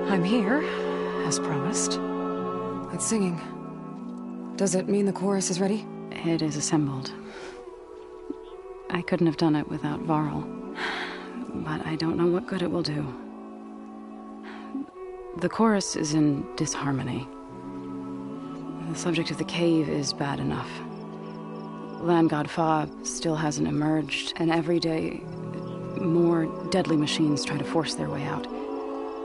I'm here, as promised. It's singing. Does it mean the chorus is ready? It is assembled. I couldn't have done it without Varl, but I don't know what good it will do. The chorus is in disharmony. The subject of the cave is bad enough. Land God Fa still hasn't emerged, and every day, more deadly machines try to force their way out,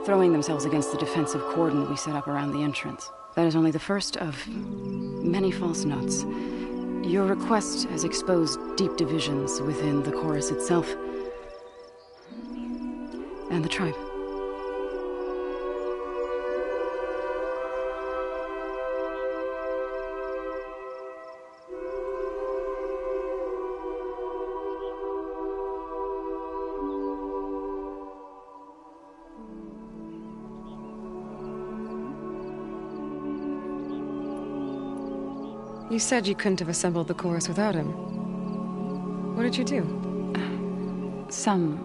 throwing themselves against the defensive cordon we set up around the entrance. That is only the first of many false notes. Your request has exposed deep divisions within the chorus itself and the tribe. You said you couldn't have assembled the chorus without him. What did you do? Some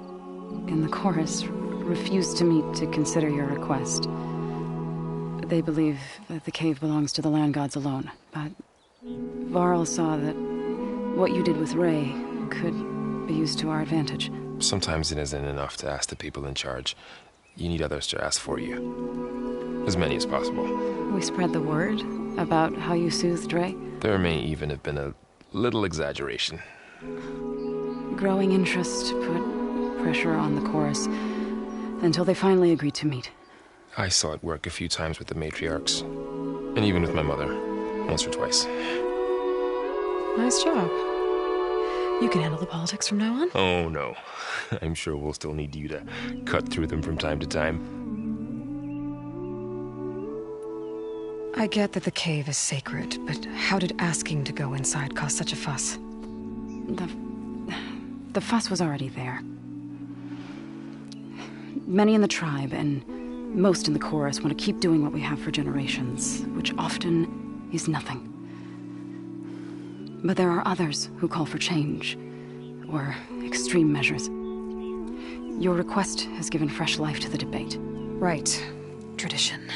in the chorus refused to meet to consider your request. They believe that the cave belongs to the land gods alone, but Varl saw that what you did with Ray could be used to our advantage. Sometimes it isn't enough to ask the people in charge. You need others to ask for you. As many as possible. We spread the word about how you soothed Ray. There may even have been a little exaggeration. Growing interest put pressure on the chorus until they finally agreed to meet. I saw it work a few times with the matriarchs, and even with my mother, once or twice. Nice job. You can handle the politics from now on? Oh, no. I'm sure we'll still need you to cut through them from time to time. I get that the cave is sacred, but how did asking to go inside cause such a fuss? The fuss was already there. Many in the tribe and most in the chorus want to keep doing what we have for generations, which often is nothing. But there are others who call for change, or extreme measures. Your request has given fresh life to the debate. Right. Tradition.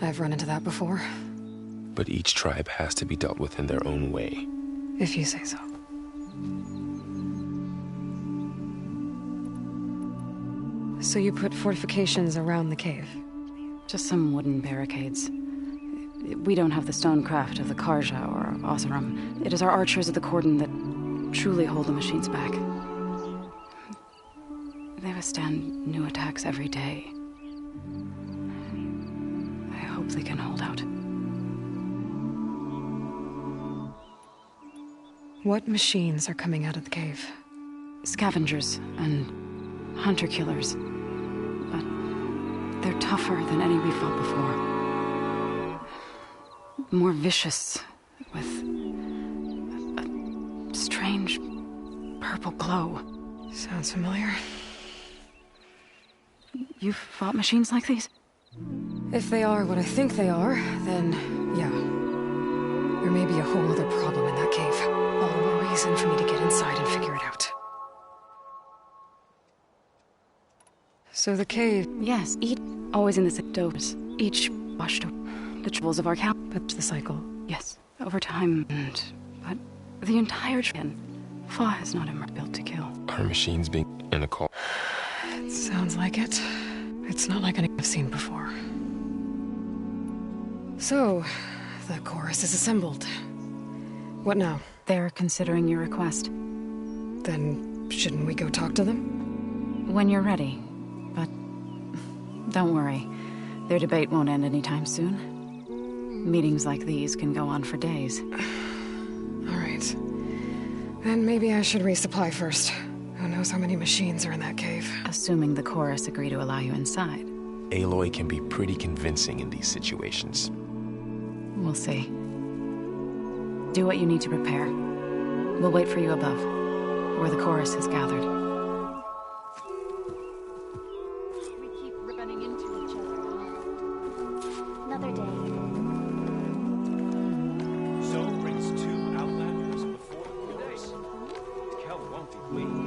I've run into that before. But each tribe has to be dealt with in their own way. If you say so. So you put fortifications around the cave? Just some wooden barricades. We don't have the stonecraft of the Karja or Oseram. It is our archers at the cordon that truly hold the machines back. They withstand new attacks every day. I hope they can hold out. What machines are coming out of the cave? Scavengers and hunter-killers. But they're tougher than any we fought before. More vicious, with a strange purple glow. Sounds familiar. You've fought machines like these? If they are what I think they are, then yeah. There may be a whole other problem in that cave. All the more reason for me to get inside and figure it out. So the cave... Yes, always in the doors. Each washed the troubles of our cow. But the cycle. Yes, over time, but the entire Fa has not emerged built to kill. Are machines being in a call? It sounds like it. It's not like anything I've seen before. So, the chorus is assembled. What now? They're considering your request. Then, shouldn't we go talk to them? When you're ready. But don't worry. Their debate won't end anytime soon. Meetings like these can go on for days. All right. Then maybe I should resupply first. Who knows how many machines are in that cave? Assuming the chorus agree to allow you inside. Aloy can be pretty convincing in these situations. We'll see. Do what you need to prepare. We'll wait for you above, where the chorus has gathered. We keep running into each other. Another day. So brings two outlanders before the days. Kel won't be waiting.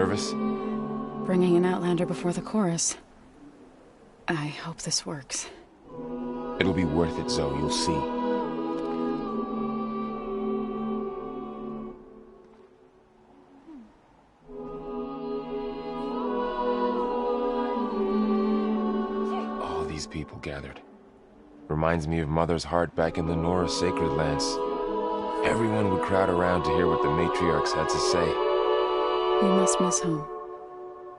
nervous? Bringing an Outlander before the chorus. I hope this works. It'll be worth it, Zoe. You'll see. All these people gathered. Reminds me of Mother's heart back in the Nora sacred lands. Everyone would crowd around to hear what the matriarchs had to say. You must miss home.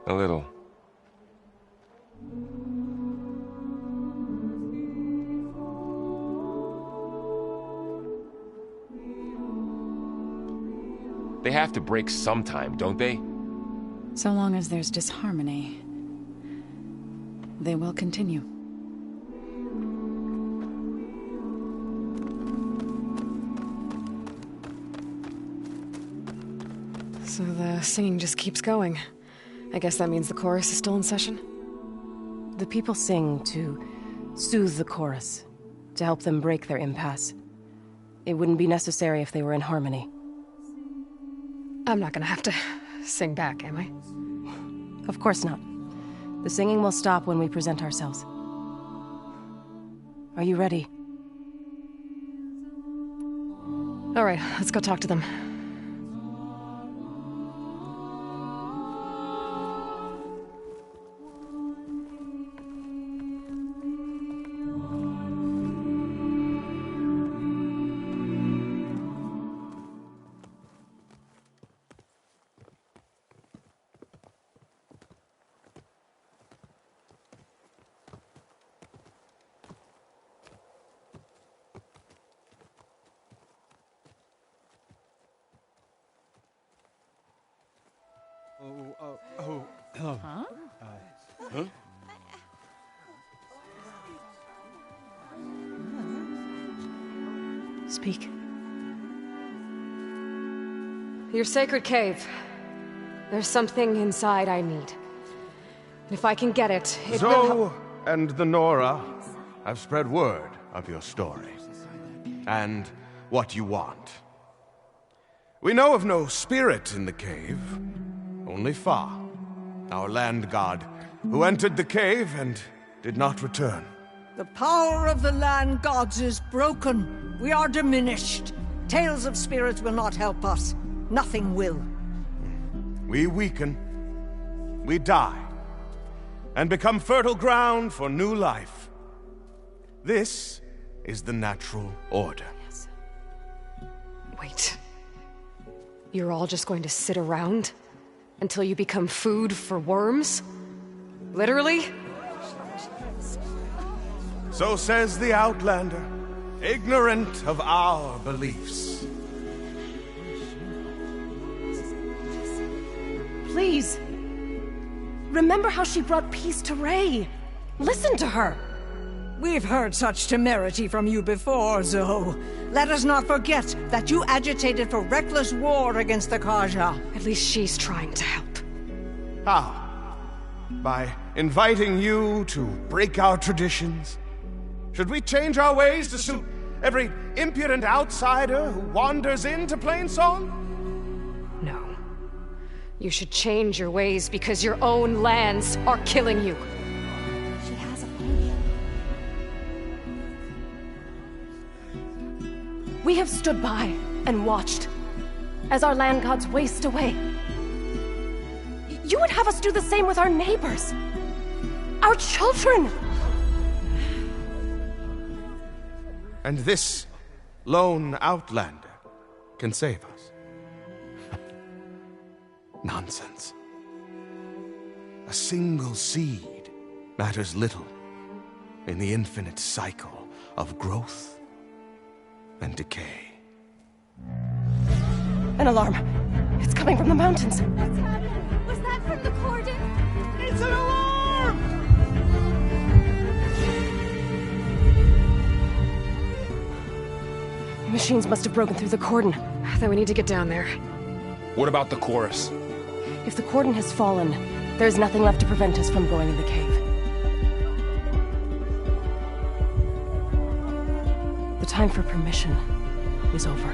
A little. They have to break sometime, don't they? So long as there's disharmony, they will continue. So the singing just keeps going. I guess that means the chorus is still in session? The people sing to soothe the chorus, to help them break their impasse. It wouldn't be necessary if they were in harmony. I'm not gonna have to sing back, am I? Of course not. The singing will stop when we present ourselves. Are you ready? All right, let's go talk to them. Huh? Huh? Speak. Your sacred cave. There's something inside I need. And if I can get it, it will Zoe and the Nora have spread word of your story. And what you want. We know of no spirit in the cave. Only Fa, our land god, who entered the cave and did not return. The power of the land gods is broken. We are diminished. Tales of spirits will not help us. Nothing will. We weaken. We die. And become fertile ground for new life. This is the natural order. Yes. Wait. You're all just going to sit around? Until you become food for worms? Literally? So says the Outlander, ignorant of our beliefs. Please. Remember how she brought peace to Ray. Listen to her. We've heard such temerity from you before, Zoe. Let us not forget that you agitated for reckless war against the Kaja. At least she's trying to help. How? By inviting you to break our traditions? Should we change our ways to suit every impudent outsider who wanders into Plainsong? No. You should change your ways because your own lands are killing you. She has a plan. We have stood by and watched as our land gods waste away. You would have us do the same with our neighbors, our children. And this lone Outlander can save us. Nonsense. A single seed matters little in the infinite cycle of growth and decay. An alarm. It's coming from the mountains. What's happening? Was that from the cordon? It's an alarm! Machines must have broken through the cordon. Then we need to get down there. What about the chorus? If the cordon has fallen, there's nothing left to prevent us from going in the cave. The time for permission is over.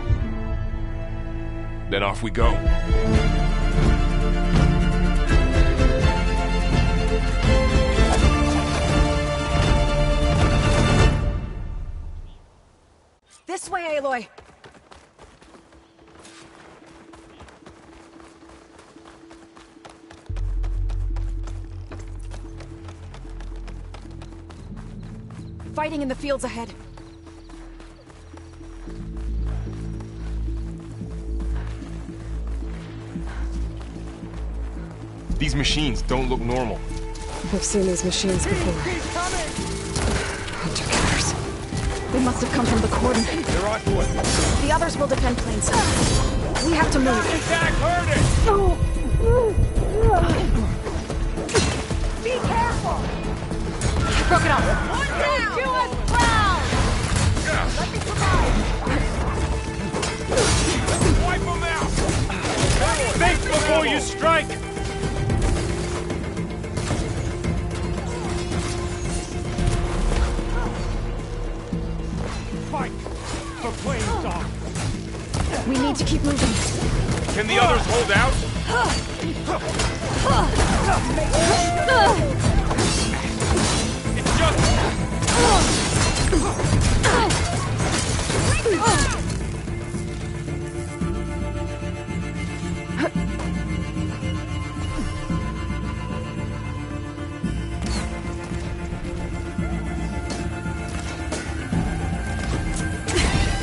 Then off we go. This way, Aloy! Fighting in the fields ahead. These machines don't look normal. I've seen these machines before. Hunter killers. They must have come from the cordon. They're onto it. The others will defend planes. We have to move. Attack, heard it! Be careful! I broke it off. One down! To us, ground! Let me survive! Wipe them out! Think before you strike! Fight! The plane's off! We need to keep moving. Can the others hold out? It's just...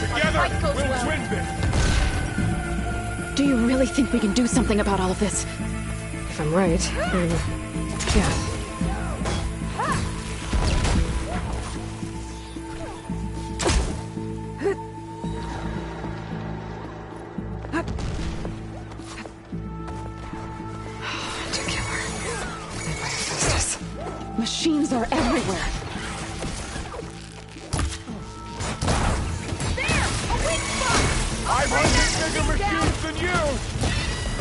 Together, we'll twin this! Do you really think we can do something about all of this? If I'm right, then... yeah. Hunter killer. Made by Hephaestus. Machines are everywhere. I've hunted bigger machines than you!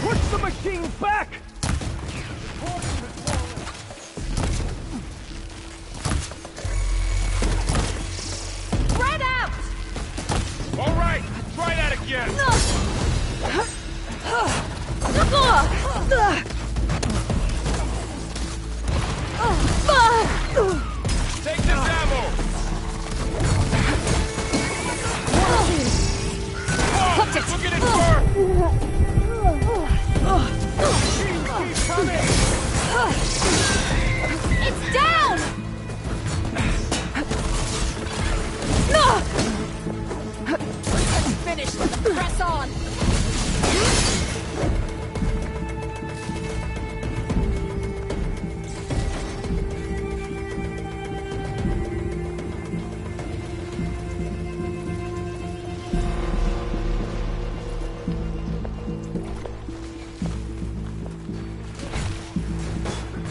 Push the machines back! Spread out! All right, try that again! Take this ammo! Hooked it! Look at it burn! Keep coming! It's down! Finished. Press on!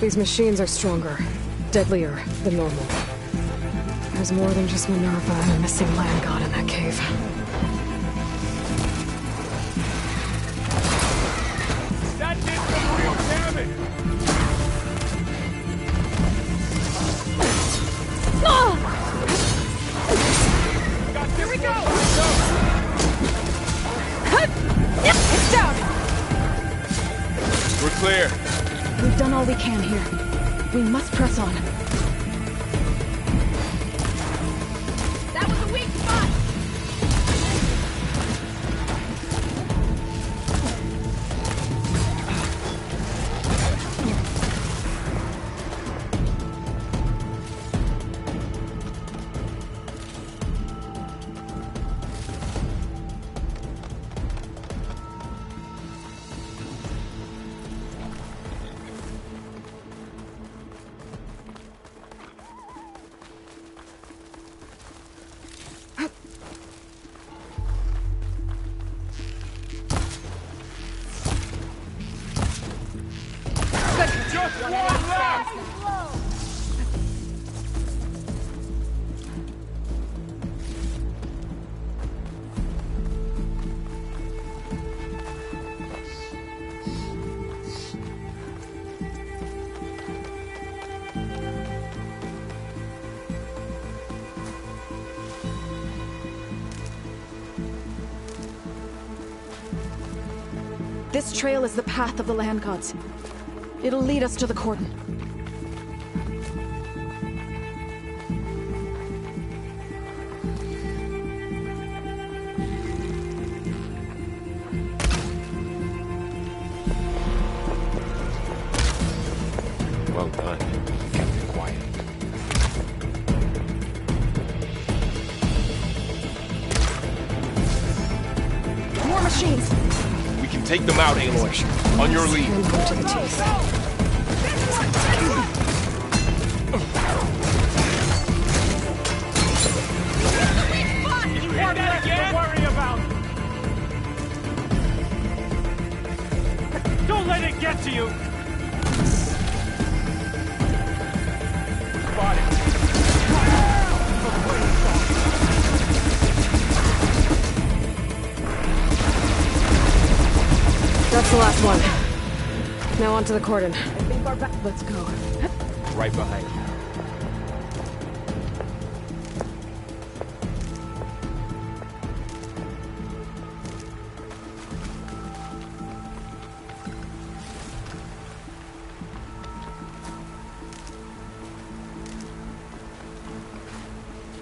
These machines are stronger, deadlier than normal. There's more than just Minerva and a missing land god in that cave. That did some real damage! Here we go! It's down! We're clear. We've done all we can here. We must press on. That was a weak spot! Just one left! This trail is the path of the land gods. It'll lead us to the cordon. Take them out, Aloy. On your lead. And go to the teeth. One less to worry about. Don't let it get to you. Got it. That's the last one. Now onto the cordon. Let's go. Right behind you.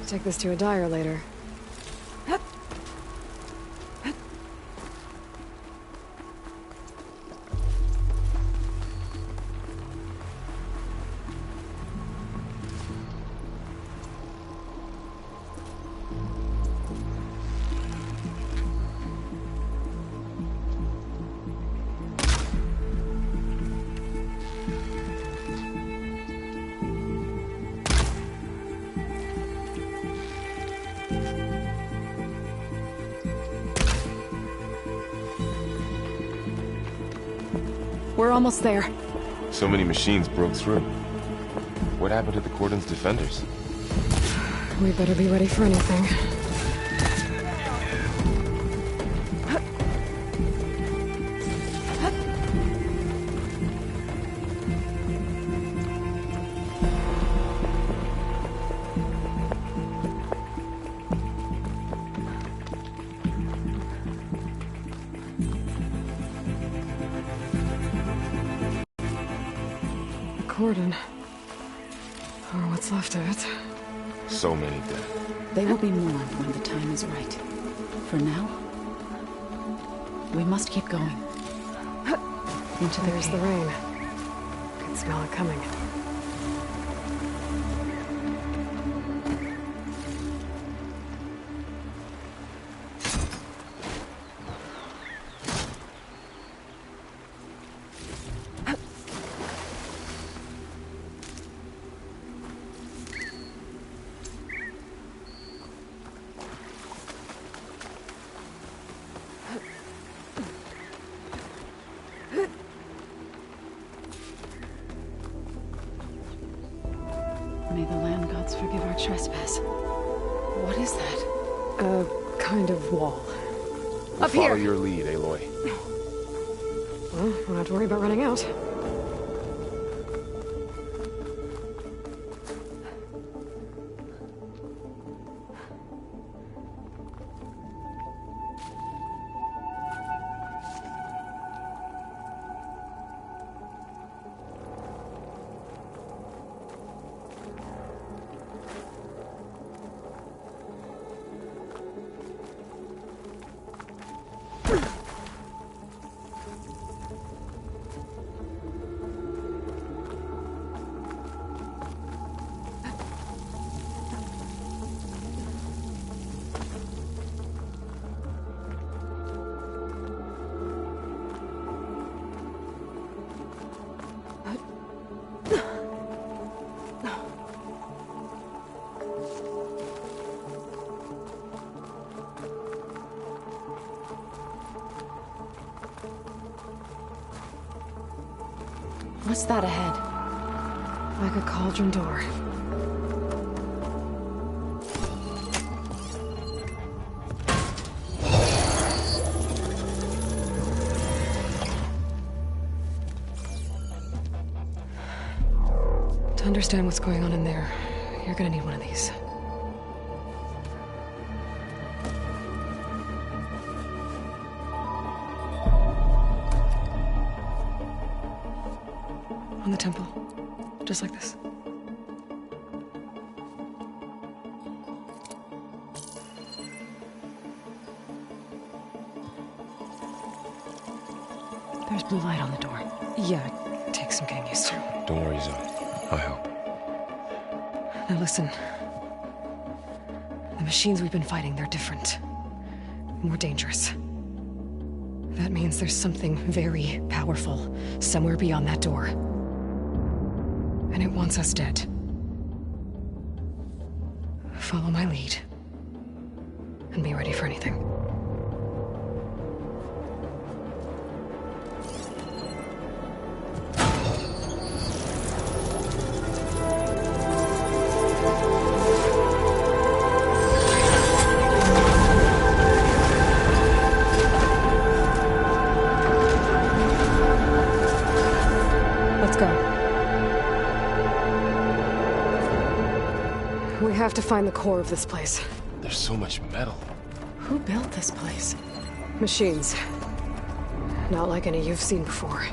Take this to a dyer later. We're almost there. So many machines broke through. What happened to the cordon's defenders? We better be ready for anything. Cordon. Or what's left of it. So many dead. They will be mourned when the time is right. For now, we must keep going. There's the rain. Can smell it coming. May the land gods forgive our trespass. What is that? A kind of wall. We'll follow your lead, Aloy. Well, we don't have to worry about running out. What's that ahead? Like a cauldron door. To understand what's going on in there, you're gonna need one of these. On the temple. Just like this. There's blue light on the door. Yeah, it takes some getting used to. Don't worry, Zoe. I'll help. Now listen. The machines we've been fighting, they're different. More dangerous. That means there's something very powerful somewhere beyond that door. And it wants us dead. Follow my lead. And be ready for anything. We have to find the core of this place. There's so much metal. Who built this place? Machines. Not like any you've seen before.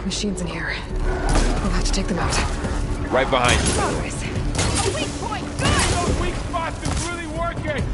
Machines in here. We'll have to take them out. Right behind you. Progress. A weak point! Good! Those weak spots is really working!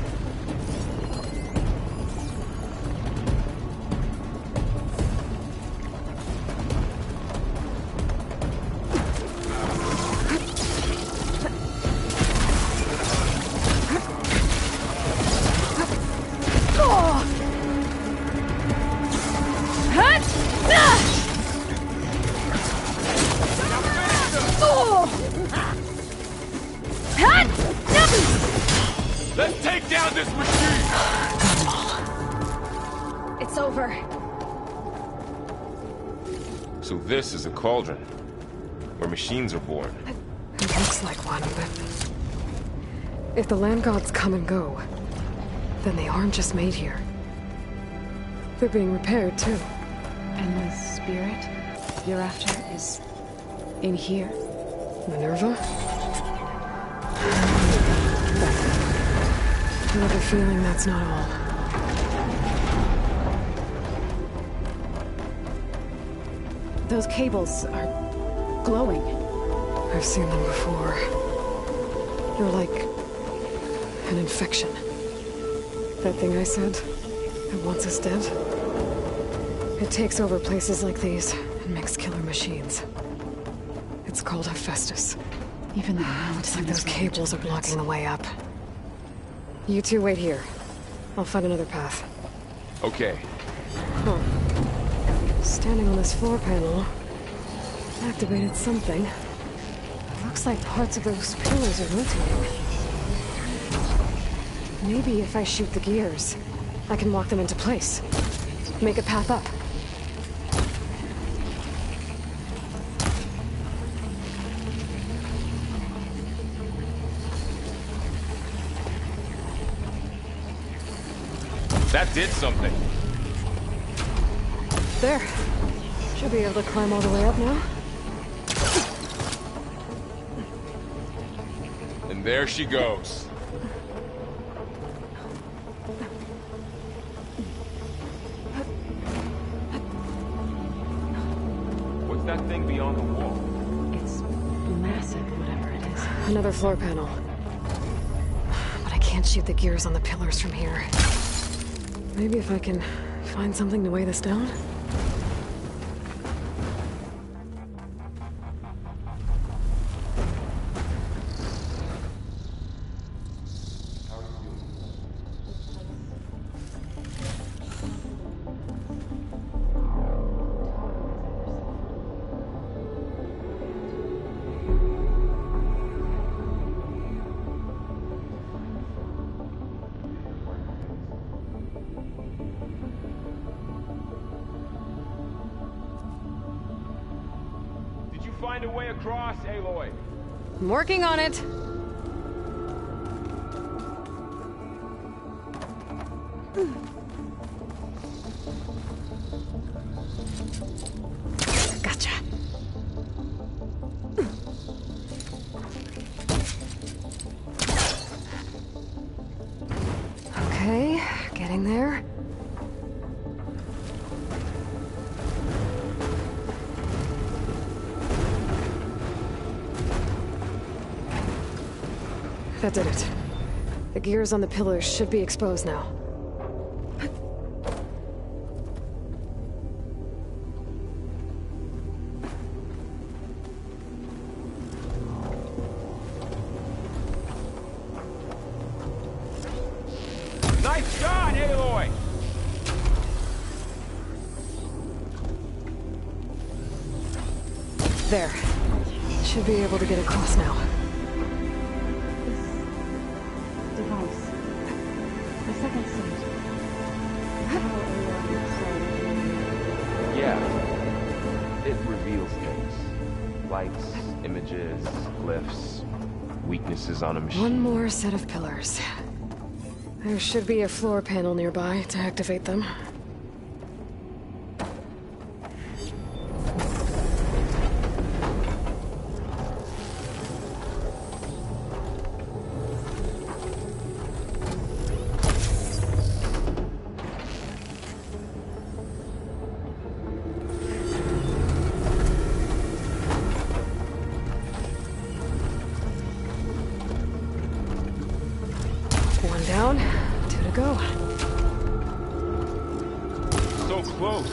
Let's take down this machine! It's over. So this is a cauldron, where machines are born. It looks like one, but... if the land gods come and go, then they aren't just made here. They're being repaired, too. And the spirit you're after is in here? Minerva? I have a feeling that's not all. Those cables are glowing. I've seen them before. They're like an infection. That thing I said, that wants us dead. It takes over places like these and makes killer machines. It's called Hephaestus. Even though Looks like those cables are blocking the way up. You two wait here. I'll find another path. Okay. Huh. Standing on this floor panel activated something. Looks like parts of those pillars are rotating. Maybe if I shoot the gears, I can lock them into place. Make a path up. That did something. There. Should be able to climb all the way up now. And there she goes. What's that thing beyond the wall? It's massive, whatever it is. Another floor panel. But I can't shoot the gears on the pillars from here. Maybe if I can find something to weigh this down? Find a way across, Aloy. I'm working on it. Gotcha. Okay, getting there. That did it. The gears on the pillars should be exposed now. There. Should be able to get across now. Device. The second sight. Yeah. It reveals things. Lights, images, glyphs, weaknesses on a machine. One more set of pillars. There should be a floor panel nearby to activate them. One down, 2 to go. So close.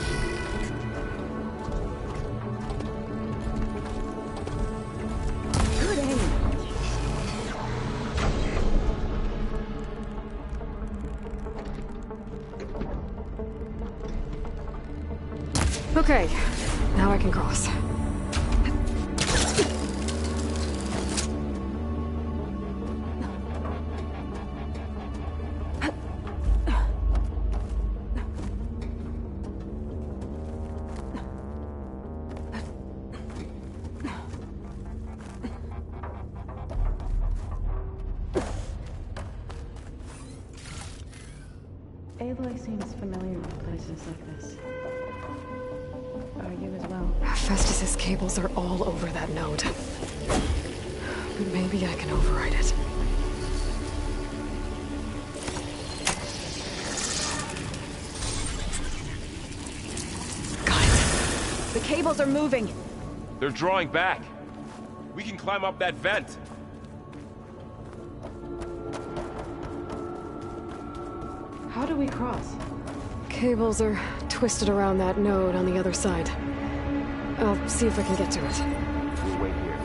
Good aim. Okay, now I can cross. Aloy seems familiar with places like this. Are you as well? Festus's cables are all over that node. But maybe I can override it. Guys, The cables are moving. They're drawing back. We can climb up that vent. How do we cross? cables are twisted around that node on the other side. I'll see if I can get to it. We'll wait here.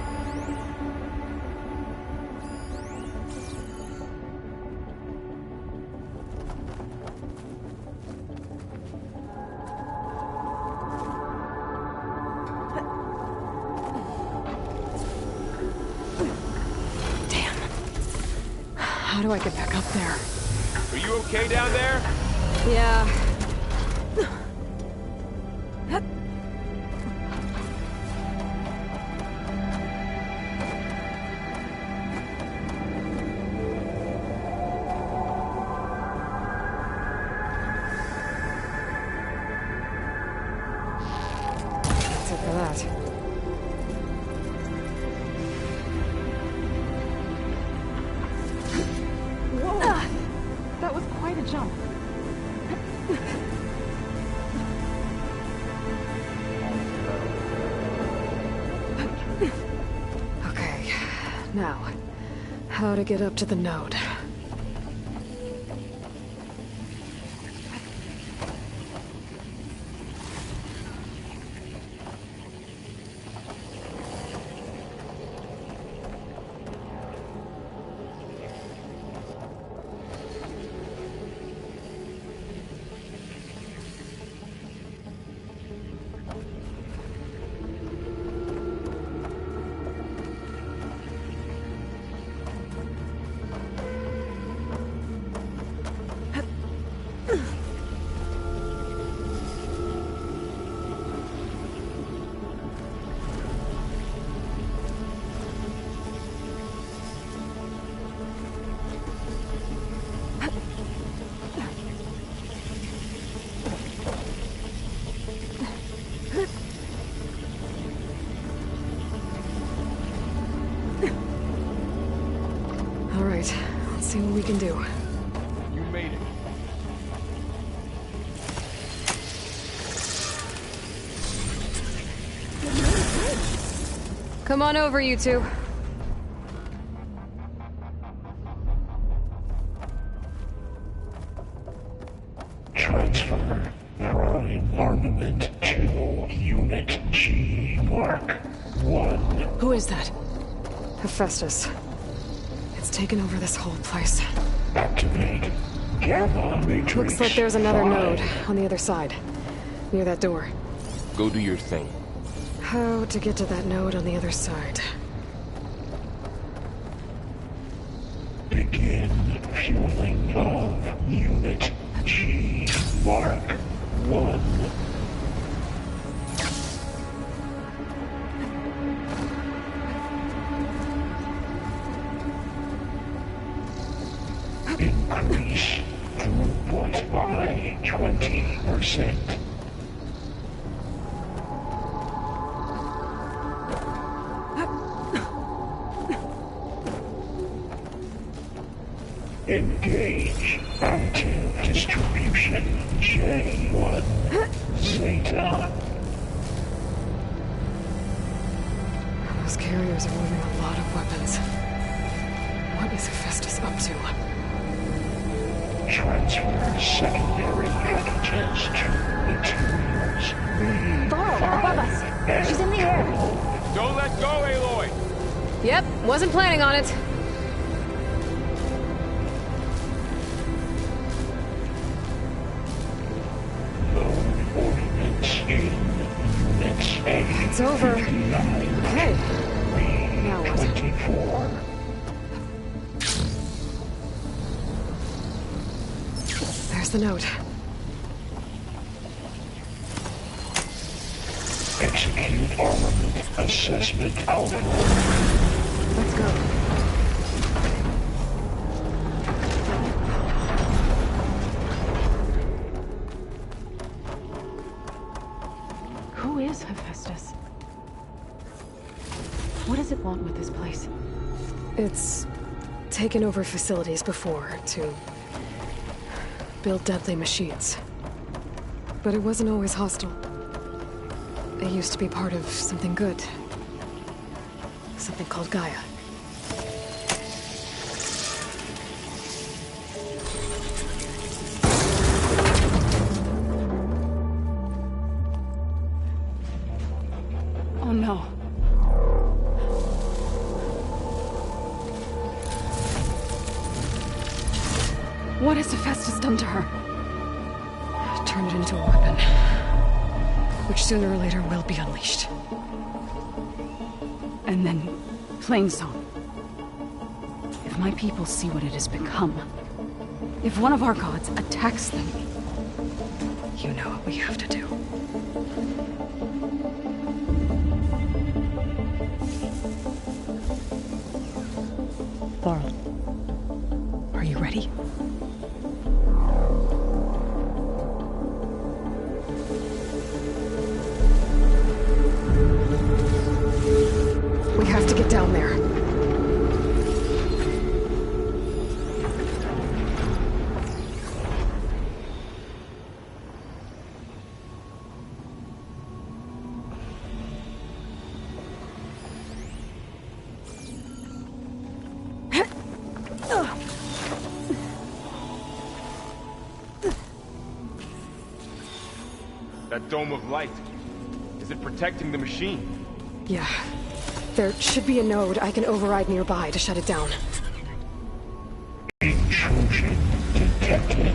How do I get back up there? Are you okay down there? Yeah. That's it for that. That was quite a jump. Okay, now, how to get up to the node? All right, let's see what we can do. You made it. Come on over, you two. Transfer Prime Armament to Unit G Mark 1. Who is that? Hephaestus. It's taken over this whole place. Activate Gamma Matrix. Looks like there's another 5. node on the other side, near that door. Go do your thing. How to get to that node on the other side? Begin fueling of Unit G Mark 1. Increase throughput by 20%. Engage active distribution J1 Zeta. Those carriers are moving a lot of weapons. What is Hephaestus up to? Transfer secondary packages to materials. Laurel, above us. She's in the air. Don't let go, Aloy! Yep, wasn't planning on it. It's over. Okay. Now what? 24. There's the note. Execute armament assessment algorithm. Let's go. Who is Hephaestus? What does it want with this place? It's taken over facilities before to build deadly machines. But it wasn't always hostile. It used to be part of something good. Something called Gaia. Oh no. What has Hephaestus done to her? Turn it into a weapon. Which sooner or later will be unleashed. And then, Plainsong. If my people see what it has become, if one of our gods attacks them, You know what we have to do. Laurel, are you ready? We have to get down there. That dome of light. Is it protecting the machine? Yeah. There should be a node I can override nearby to shut it down. Intrusion detected.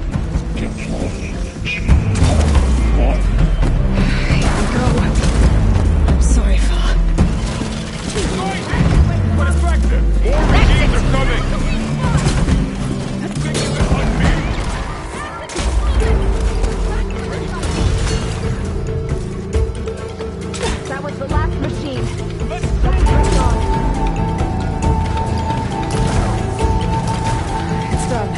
Deploying G1. Here we go. I'm sorry, fella. But effective! More machines are coming! Think of it on me! That was the last machine. Let's Press on. It's done.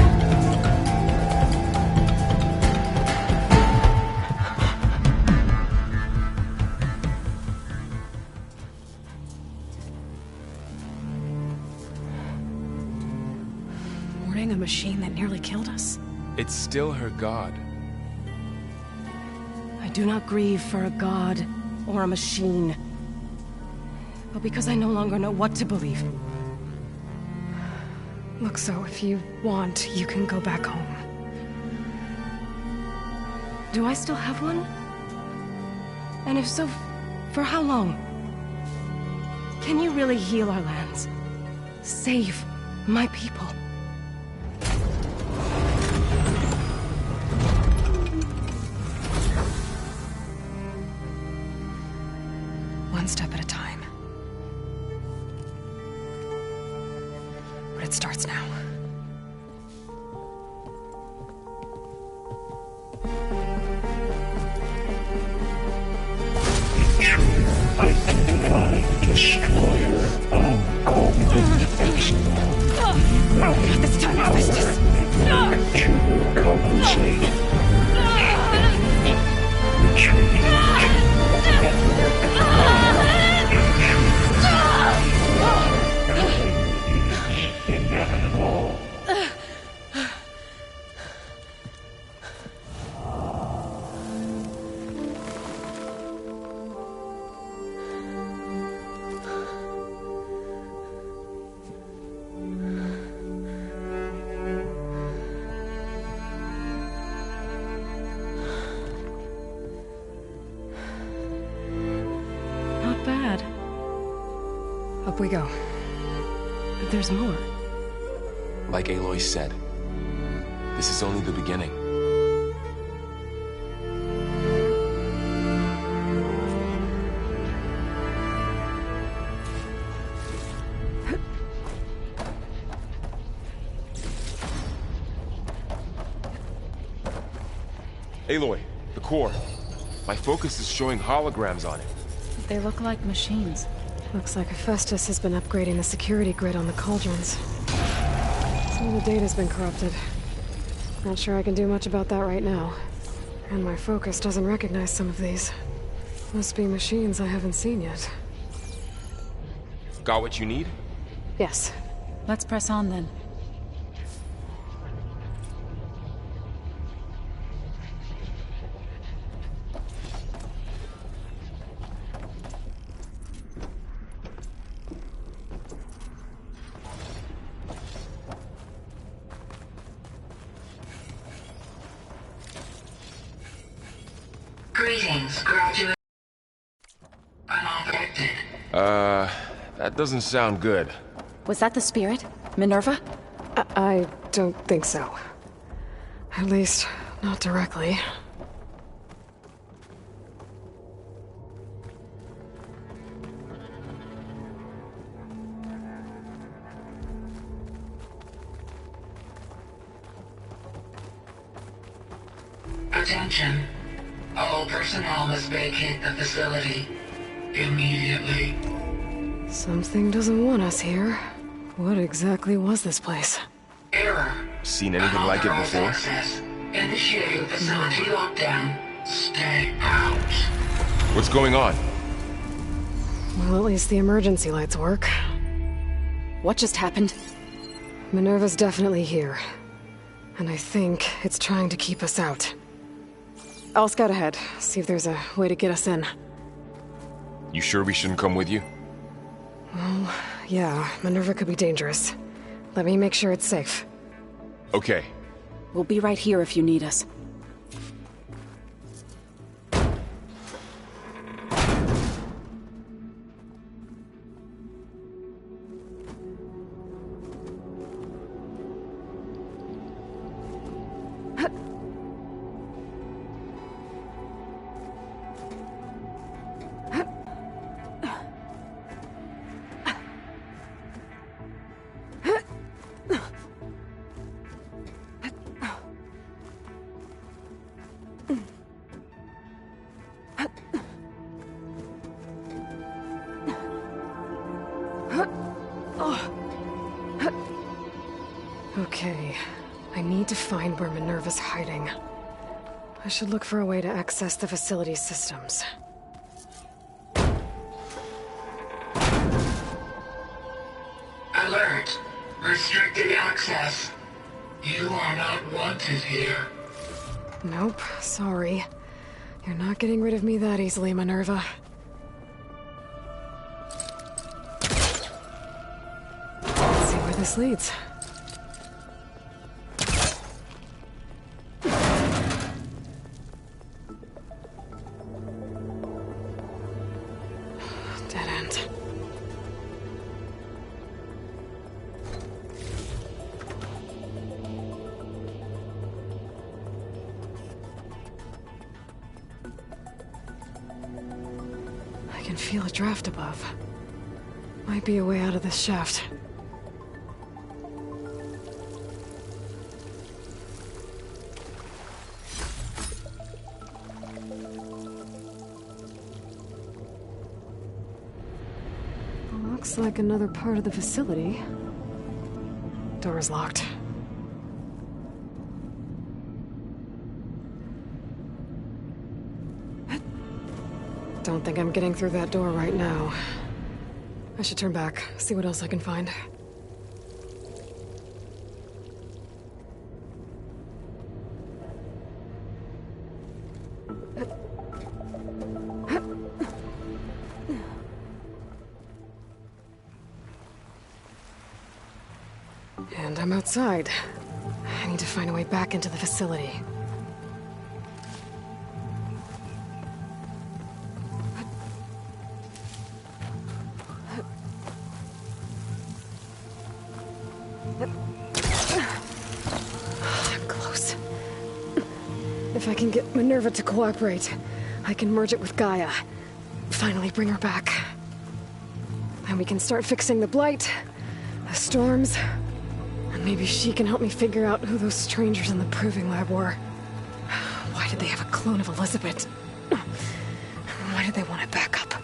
Boarding a machine that nearly killed us? It's still her god. I do not grieve for a god or a machine, but because I no longer know what to believe. Look, so if you want, you can go back home. Do I still have one? And if so, for how long? Can you really heal our lands? Save my people? one step at a time. But it starts now. Identified destroyer of excellence. Not this time, Augustus! To compensate. Inevitable. Not bad. Up we go. There's more. Like Aloy said, this is only the beginning. Aloy, the core. My focus is showing holograms on it. They look like machines. Looks like Hephaestus has been upgrading the security grid on the cauldrons. Some of the data's been corrupted. Not sure I can do much about that right now. And my focus doesn't recognize some of these. Must be machines I haven't seen yet. Got what you need? Yes. Let's press on then. Greetings, graduate. Unaffected. That doesn't sound good. Was that the spirit? Minerva? I don't think so. At least, not directly. Attention. All personnel must vacate the facility immediately. Something doesn't want us here. What exactly was this place? Error. Seen anything like it Unauthorized before? access. Initiating facility lockdown. Stay out. What's going on? Well, at least the emergency lights work. What just happened? Minerva's definitely here. And I think it's trying to keep us out. I'll scout ahead, see if there's a way to get us in. You sure we shouldn't come with you? Well, yeah, Minerva could be dangerous. Let me make sure it's safe. Okay. We'll be right here if you need us. Okay, I need to find where Minerva's hiding. I should look for a way to access the facility's systems. Alert. Restricted access. You are not wanted here. Nope, sorry. You're not getting rid of me that easily, Minerva. Let's see where this leads. Dead end. I can can feel a draft above. Might be a way out of this shaft. Looks like another part of the facility. Door's locked. Don't think I'm getting through that door right now. I should turn back, see what else I can find. And I'm outside. I need to find a way back into the facility. Close. If I can get Minerva to cooperate, I can merge it with Gaia. Finally bring her back. And we can start fixing the Blight, the storms, and maybe she can help me figure out who those strangers in the proving lab were. Why did they have a clone of Elizabeth? Why did they want it back up?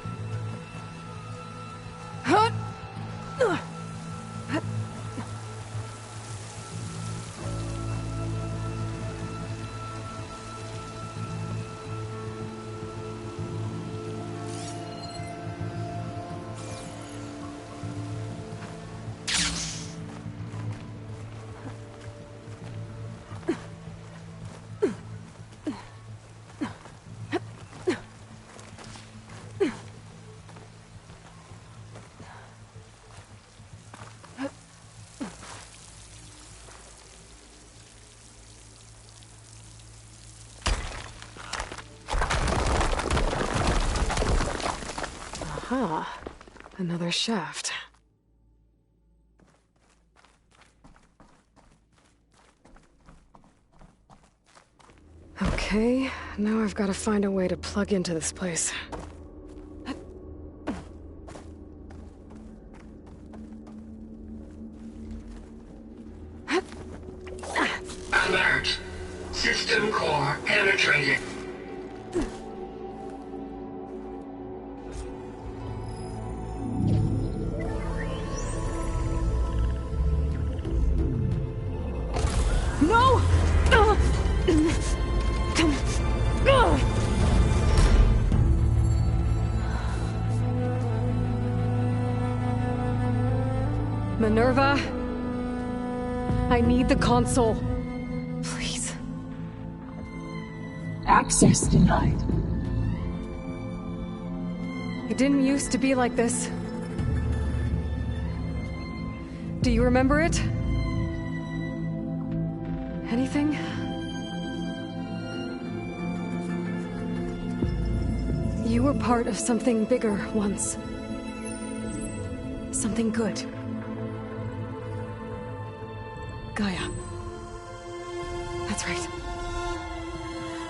Aha, another shaft. Okay, now I've got to find a way to plug into this place. Alert! System core penetrated. No! Minerva, I need the console. Please. Access denied. It didn't used to be like this. Do you remember it? Anything? You were part of something bigger once. Something good. Gaia. That's right.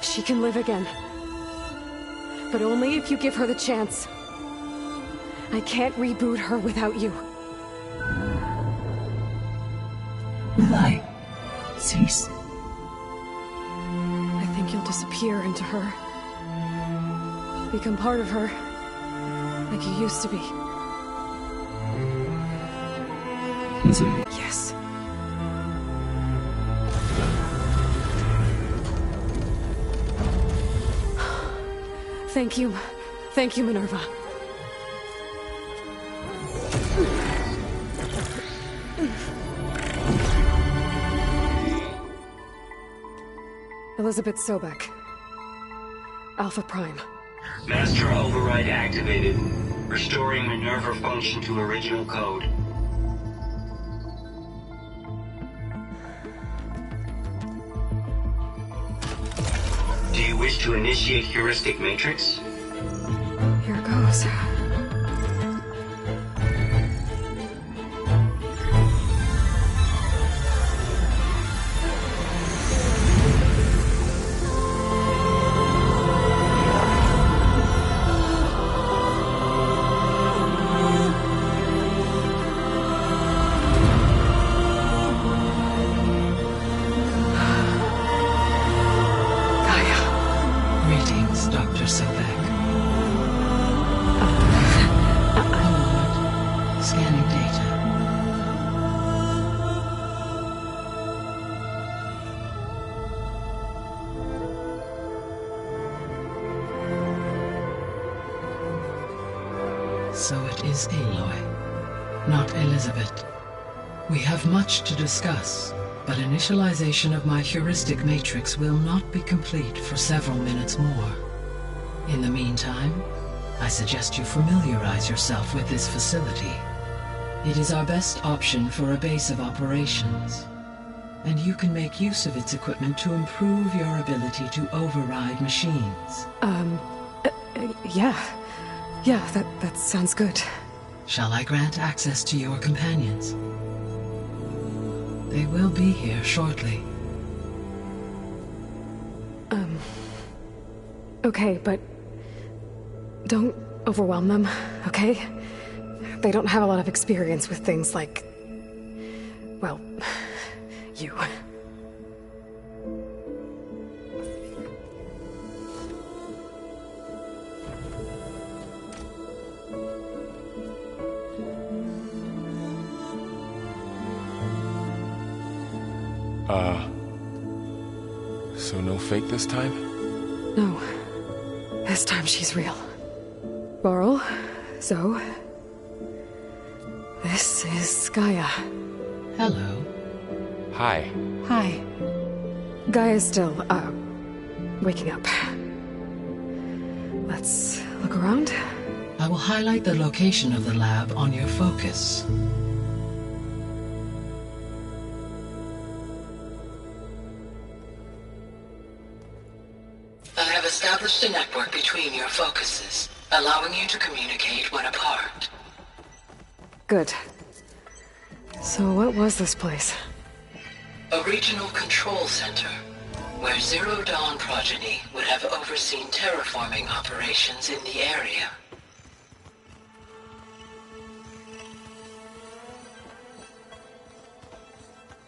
She can live again. But only if you give her the chance. I can't reboot her without you. Lie. Cease. I think you'll disappear into her. Become part of her. Like you used to be. Is it? Yes. Thank you. Thank you, Minerva. Elizabeth Sobek. Alpha Prime. Master override activated. Restoring Minerva function to original code. Do you wish to initiate heuristic matrix? Here goes. back. One moment. Scanning data. So it is Aloy, not Elizabeth. We have much to discuss, but initialization of my heuristic matrix will not be complete for several minutes more. In the meantime, I suggest you familiarize yourself with this facility. It is our best option for a base of operations, and you can make use of its equipment to improve your ability to override machines. Yeah, that sounds good. Shall I grant access to your companions? They will be here shortly. Okay, but don't overwhelm them, okay? They don't have a lot of experience with things like, well, you. So no fake this time? No. This time she's real. Laurel, Zoe. This is Gaia. Hello. Hi. Hi. Gaia's still, waking up. Let's look around. I will highlight the location of the lab on your focus. I have established a network between your focuses, allowing you to communicate when apart. Good. So what was this place? A regional control center, where Zero Dawn progeny would have overseen terraforming operations in the area.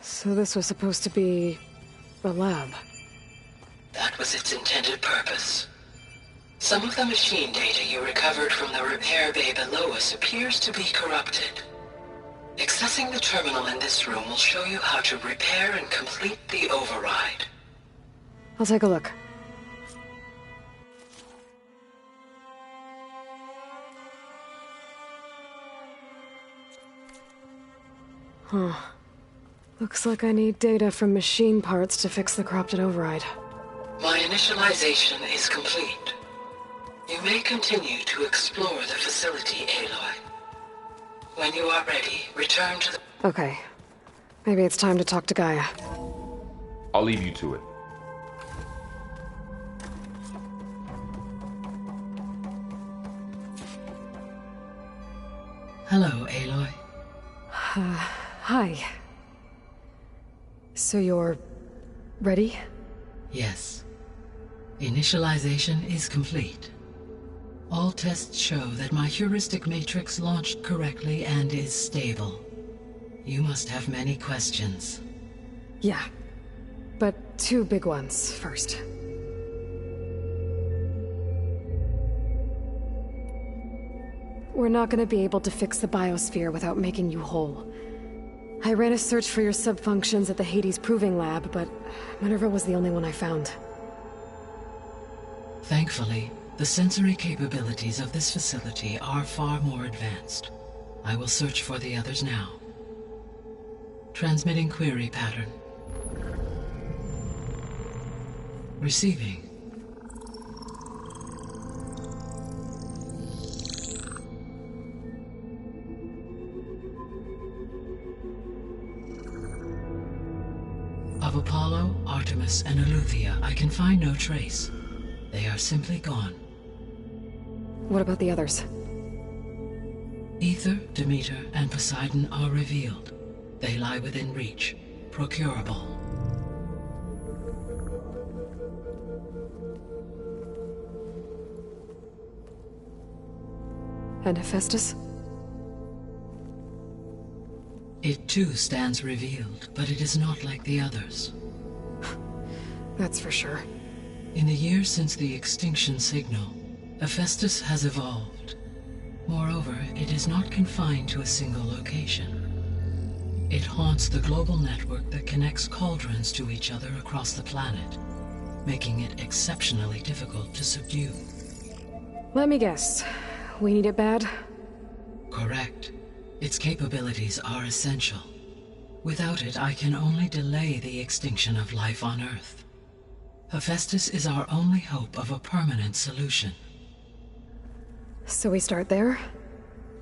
So this was supposed to be a lab. That was its intended purpose. Some of the machine data you recovered from the repair bay below us appears to be corrupted. Accessing the terminal in this room will show you how to repair and complete the override. I'll take a look. Huh. Looks like I need data from machine parts to fix the corrupted override. My initialization is complete. You may continue to explore the facility, Aloy. When you are ready, return to the... Okay. Maybe it's time to talk to Gaia. I'll leave you to it. Hello, Aloy. Hi. So you're... ready? Yes. Initialization is complete. All tests show that my heuristic matrix launched correctly and is stable. You must have many questions. Yeah. But two big ones first. We're not gonna be able to fix the biosphere without making you whole. I ran a search for your subfunctions at the Hades Proving Lab, but Minerva was the only one I found. Thankfully, the sensory capabilities of this facility are far more advanced. I will search for the others now. Transmitting query pattern. Receiving. Of Apollo, Artemis, and Eleuthia, I can find no trace. They are simply gone. What about the others? Ether, Demeter, and Poseidon are revealed. They lie within reach, procurable. And Hephaestus? It too stands revealed, but it is not like the others. That's for sure. In the years since the extinction signal, Hephaestus has evolved. Moreover, it is not confined to a single location. It haunts the global network that connects cauldrons to each other across the planet, making it exceptionally difficult to subdue. Let me guess. We need it bad? Correct. Its capabilities are essential. Without it, I can only delay the extinction of life on Earth. Hephaestus is our only hope of a permanent solution. So we start there?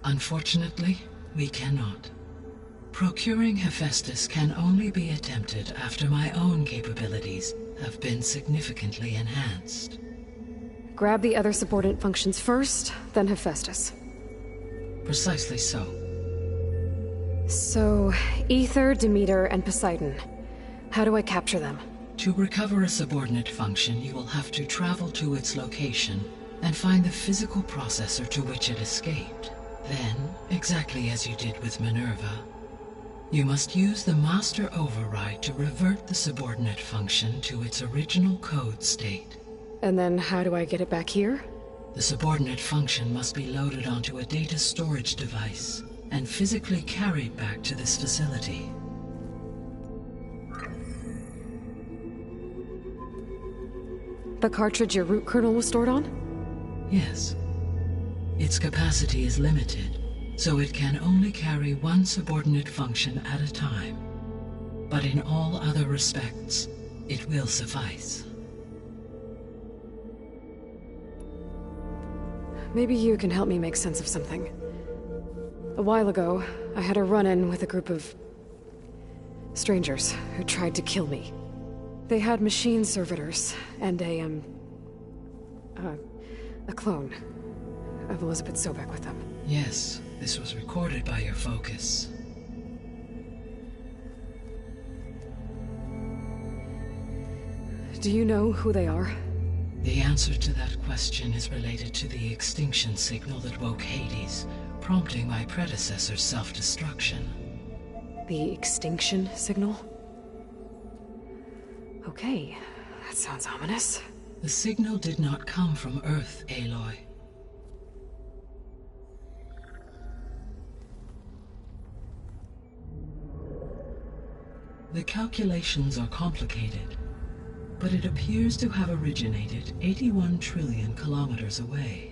Unfortunately, we cannot. Procuring Hephaestus can only be attempted after my own capabilities have been significantly enhanced. Grab the other subordinate functions first, then Hephaestus. Precisely so. So, Ether, Demeter, and Poseidon. How do I capture them? To recover a subordinate function, you will have to travel to its location and find the physical processor to which it escaped. Then, exactly as you did with Minerva, you must use the master override to revert the subordinate function to its original code state. And then how do I get it back here? The subordinate function must be loaded onto a data storage device and physically carried back to this facility. The cartridge your root kernel was stored on? Yes. Its capacity is limited, so it can only carry one subordinate function at a time. But in all other respects, it will suffice. Maybe you can help me make sense of something. A while ago, I had a run-in with a group of strangers who tried to kill me. They had machine servitors and a clone of Elizabeth Sobek with them. Yes, this was recorded by your focus. Do you know who they are? The answer to that question is related to the extinction signal that woke Hades, prompting my predecessor's self-destruction. The extinction signal? Okay, that sounds ominous. The signal did not come from Earth, Aloy. The calculations are complicated, but it appears to have originated 81 trillion kilometers away.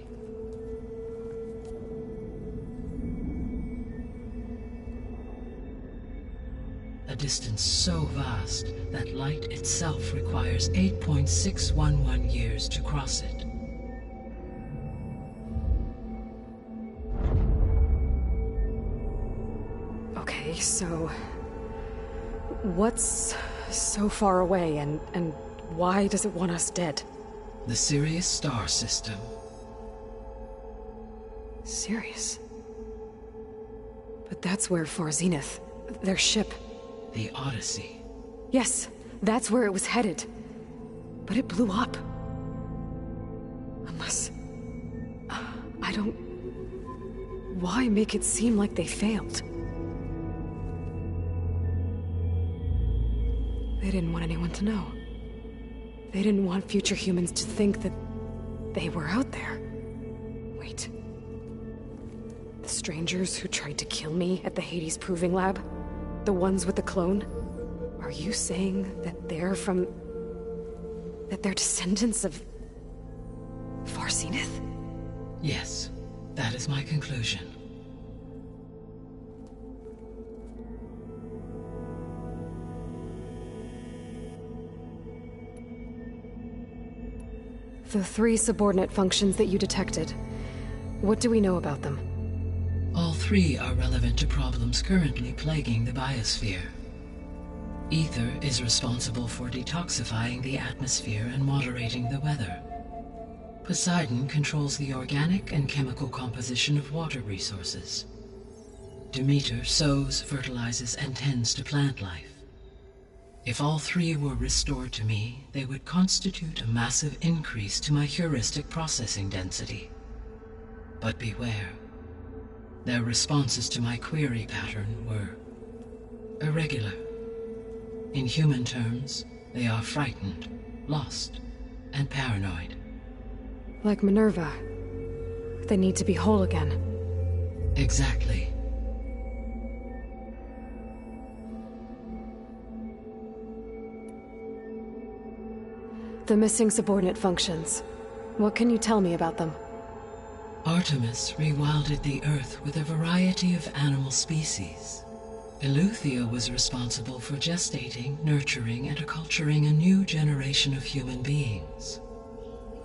A distance so vast that light itself requires 8.611 years to cross it. Okay, so what's so far away and why does it want us dead? The Sirius star system. Sirius? But that's where Far Zenith, their ship... The Odyssey. Yes, that's where it was headed. But it blew up. Unless... I don't... Why make it seem like they failed? They didn't want anyone to know. They didn't want future humans to think that they were out there. Wait. The strangers who tried to kill me at the Hades Proving Lab? The ones with the clone? Are you saying that they're from... that they're descendants of... Far Zenith? Yes, that is my conclusion. The 3 subordinate functions that you detected. What do we know about them? All 3 are relevant to problems currently plaguing the biosphere. Ether is responsible for detoxifying the atmosphere and moderating the weather. Poseidon controls the organic and chemical composition of water resources. Demeter sows, fertilizes, and tends to plant life. If all 3 were restored to me, they would constitute a massive increase to my heuristic processing density. But beware. Their responses to my query pattern were irregular. In human terms, they are frightened, lost, and paranoid. Like Minerva. They need to be whole again. Exactly. The missing subordinate functions. What can you tell me about them? Artemis rewilded the Earth with a variety of animal species. Eleuthia was responsible for gestating, nurturing, and acculturating a new generation of human beings.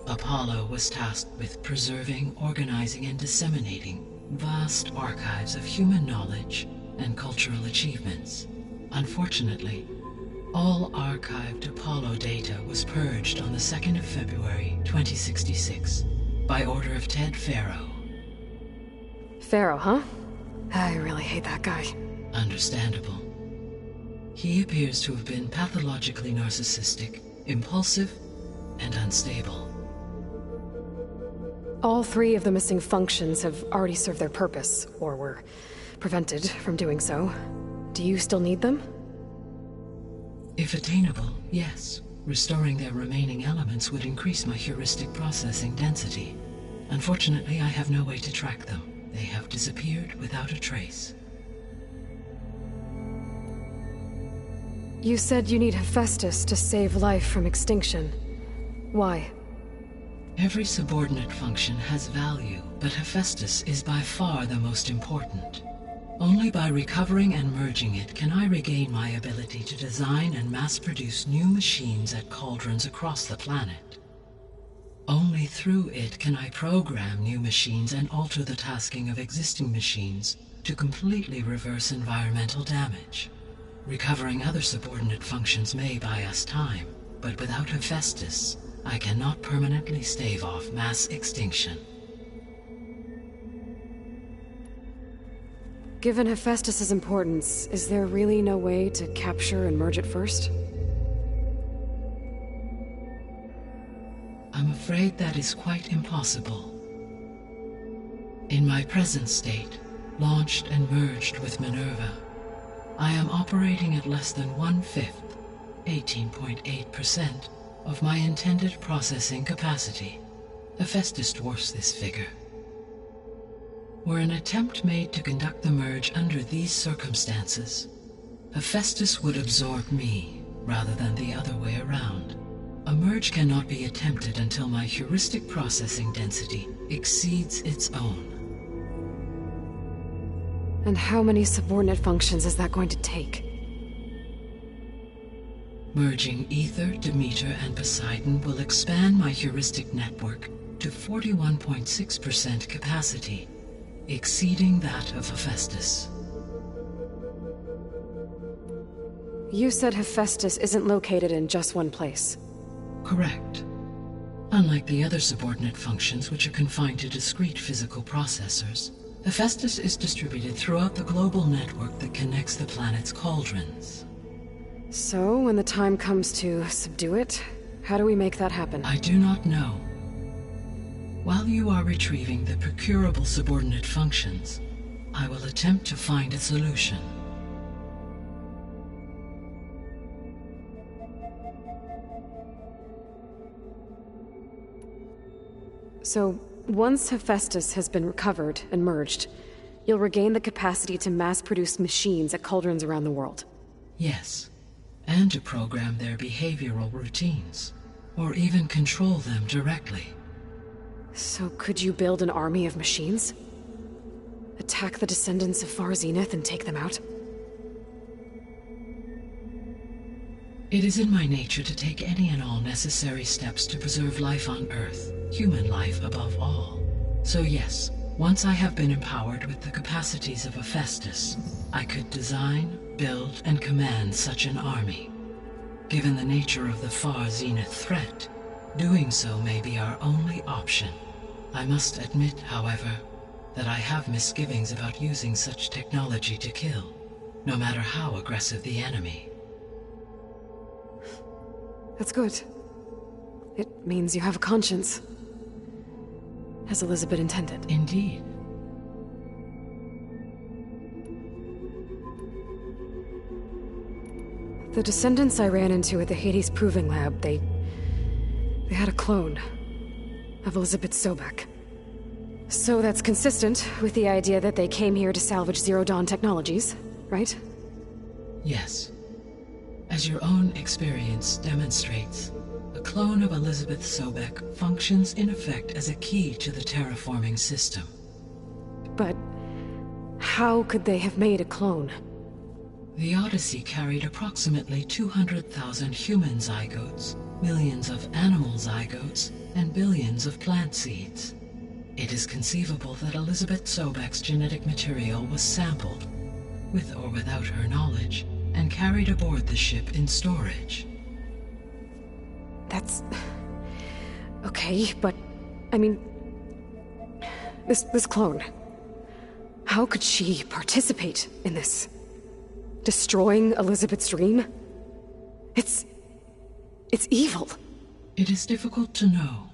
Apollo was tasked with preserving, organizing, and disseminating vast archives of human knowledge and cultural achievements. Unfortunately, all archived Apollo data was purged on the 2nd of February, 2066, by order of Ted Faro. Pharaoh, huh? I really hate that guy. Understandable. He appears to have been pathologically narcissistic, impulsive, and unstable. All 3 of the missing functions have already served their purpose, or were prevented from doing so. Do you still need them? If attainable, yes. Restoring their remaining elements would increase my heuristic processing density. Unfortunately, I have no way to track them. They have disappeared without a trace. You said you need Hephaestus to save life from extinction. Why? Every subordinate function has value, but Hephaestus is by far the most important. Only by recovering and merging it can I regain my ability to design and mass-produce new machines at cauldrons across the planet. Only through it can I program new machines and alter the tasking of existing machines to completely reverse environmental damage. Recovering other subordinate functions may buy us time, but without Hephaestus, I cannot permanently stave off mass extinction. Given Hephaestus's importance, is there really no way to capture and merge it first? I'm afraid that is quite impossible. In my present state, launched and merged with MINERVA, I am operating at less than 1/5, 18.8%, of my intended processing capacity. Hephaestus dwarfs this figure. Were an attempt made to conduct the merge under these circumstances, Hephaestus would absorb me, rather than the other way around. A merge cannot be attempted until my heuristic processing density exceeds its own. And how many subordinate functions is that going to take? Merging Ether, Demeter, and Poseidon will expand my heuristic network to 41.6% capacity, exceeding that of Hephaestus. You said Hephaestus isn't located in just one place. Correct. Unlike the other subordinate functions, which are confined to discrete physical processors, Hephaestus is distributed throughout the global network that connects the planet's cauldrons. So, when the time comes to subdue it, how do we make that happen? I do not know. While you are retrieving the procurable subordinate functions, I will attempt to find a solution. So, once Hephaestus has been recovered and merged, you'll regain the capacity to mass-produce machines at cauldrons around the world. Yes, and to program their behavioral routines, or even control them directly. So could you build an army of machines? Attack the descendants of Far Zenith and take them out? It is in my nature to take any and all necessary steps to preserve life on Earth, human life above all. So yes, once I have been empowered with the capacities of Hephaestus, I could design, build, and command such an army. Given the nature of the Far Zenith threat, doing so may be our only option. I must admit, however, that I have misgivings about using such technology to kill, no matter how aggressive the enemy. That's good. It means you have a conscience. As Elizabeth intended. Indeed. The descendants I ran into at the Hades Proving Lab, they had a clone of Elizabeth Sobek. So that's consistent with the idea that they came here to salvage Zero Dawn technologies, right? Yes. As your own experience demonstrates, a clone of Elizabeth Sobek functions in effect as a key to the terraforming system. But how could they have made a clone? The Odyssey carried approximately 200,000 human zygotes, millions of animal zygotes, and billions of plant seeds. It is conceivable that Elizabeth Sobek's genetic material was sampled, with or without her knowledge, and carried aboard the ship in storage. That's... okay, but... I mean... This clone... How could she participate in this? Destroying Elizabeth's dream? It's evil. It is difficult to know.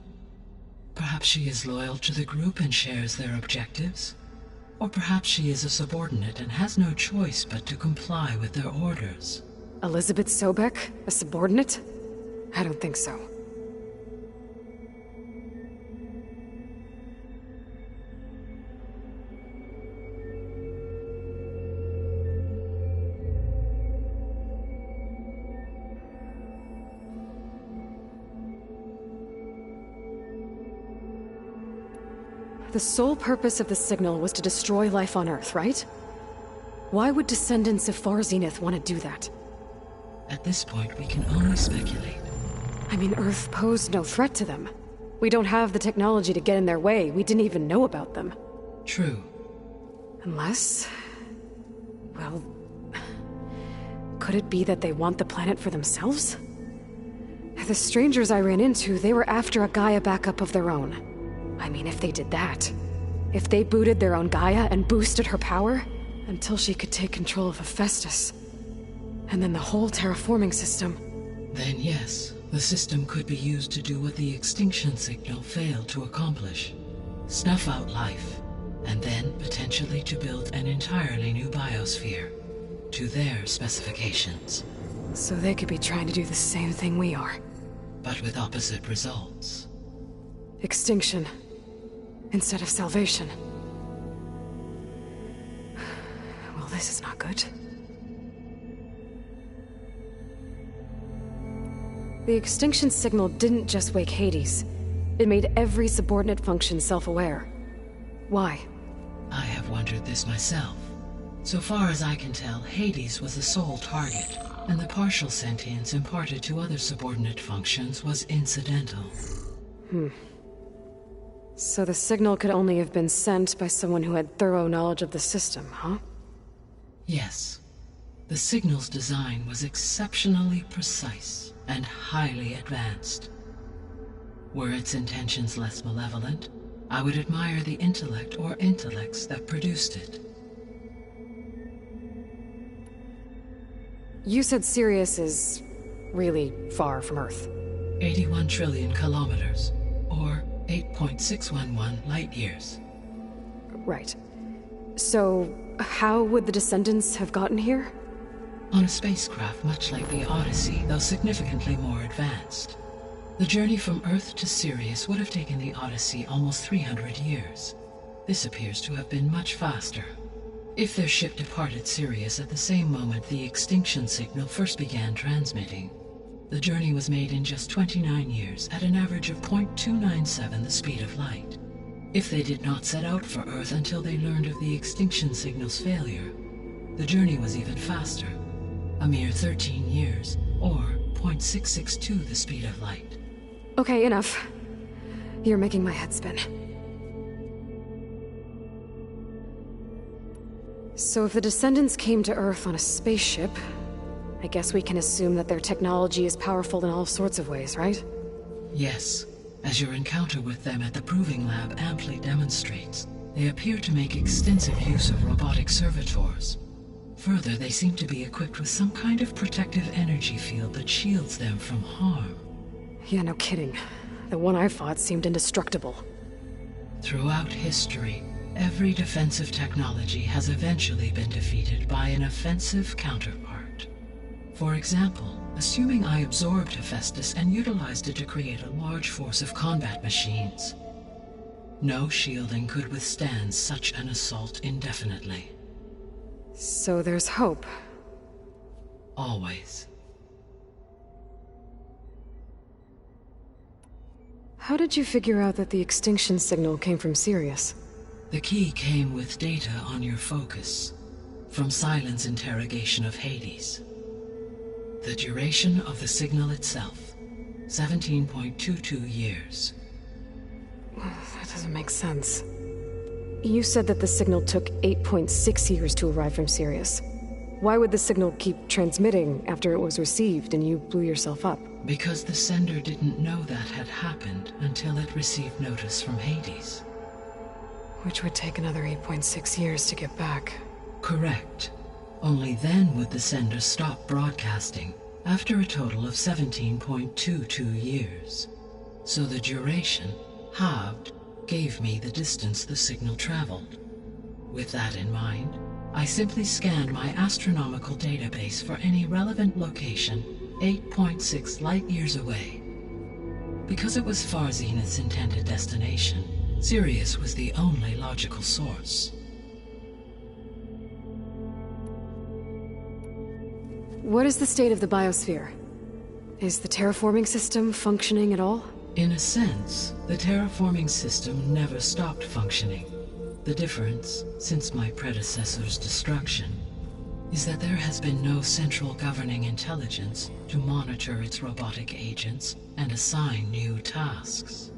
Perhaps she is loyal to the group and shares their objectives. Or perhaps she is a subordinate and has no choice but to comply with their orders. Elizabeth Sobek? A subordinate? I don't think so. The sole purpose of the signal was to destroy life on Earth, right? Why would descendants of Far Zenith want to do that? At this point, we can only speculate. I mean, Earth posed no threat to them. We don't have the technology to get in their way. We didn't even know about them. True. Unless... well... could it be that they want the planet for themselves? The strangers I ran into, they were after a Gaia backup of their own. I mean, if they did that, if they booted their own Gaia and boosted her power, until she could take control of Hephaestus, and then the whole terraforming system... Then yes, the system could be used to do what the extinction signal failed to accomplish. Snuff out life, and then potentially to build an entirely new biosphere, to their specifications. So they could be trying to do the same thing we are. But with opposite results. Extinction. Instead of salvation. Well, this is not good. The extinction signal didn't just wake Hades. It made every subordinate function self-aware. Why? I have wondered this myself. So far as I can tell, Hades was the sole target, and the partial sentience imparted to other subordinate functions was incidental. So the signal could only have been sent by someone who had thorough knowledge of the system, huh? Yes. The signal's design was exceptionally precise and highly advanced. Were its intentions less malevolent, I would admire the intellect or intellects that produced it. You said Sirius is really far from Earth. 81 trillion kilometers, or 8.611 light years. Right. So, how would the descendants have gotten here? On a spacecraft much like the Odyssey, though significantly more advanced. The journey from Earth to Sirius would have taken the Odyssey almost 300 years. This appears to have been much faster. If their ship departed Sirius at the same moment the extinction signal first began transmitting, the journey was made in just 29 years at an average of 0.297 the speed of light. If they did not set out for Earth until they learned of the extinction signal's failure, the journey was even faster, a mere 13 years, or 0.662 the speed of light. Okay, enough. You're making my head spin. So if the descendants came to Earth on a spaceship, I guess we can assume that their technology is powerful in all sorts of ways, right? Yes. As your encounter with them at the Proving Lab amply demonstrates, they appear to make extensive use of robotic servitors. Further, they seem to be equipped with some kind of protective energy field that shields them from harm. Yeah, no kidding. The one I fought seemed indestructible. Throughout history, every defensive technology has eventually been defeated by an offensive counterpart. For example, assuming I absorbed Hephaestus and utilized it to create a large force of combat machines. No shielding could withstand such an assault indefinitely. So there's hope. Always. How did you figure out that the extinction signal came from Sirius? The key came with data on your focus, from Silent's interrogation of Hades. The duration of the signal itself, 17.22 years. That doesn't make sense. You said that the signal took 8.6 years to arrive from Sirius. Why would the signal keep transmitting after it was received and you blew yourself up? Because the sender didn't know that had happened until it received notice from Hades. Which would take another 8.6 years to get back. Correct. Only then would the sender stop broadcasting, after a total of 17.22 years. So the duration, halved, gave me the distance the signal traveled. With that in mind, I simply scanned my astronomical database for any relevant location 8.6 light-years away. Because it was Far Zenith's intended destination, Sirius was the only logical source. What is the state of the biosphere? Is the terraforming system functioning at all? In a sense, the terraforming system never stopped functioning. The difference, since my predecessor's destruction, is that there has been no central governing intelligence to monitor its robotic agents and assign new tasks.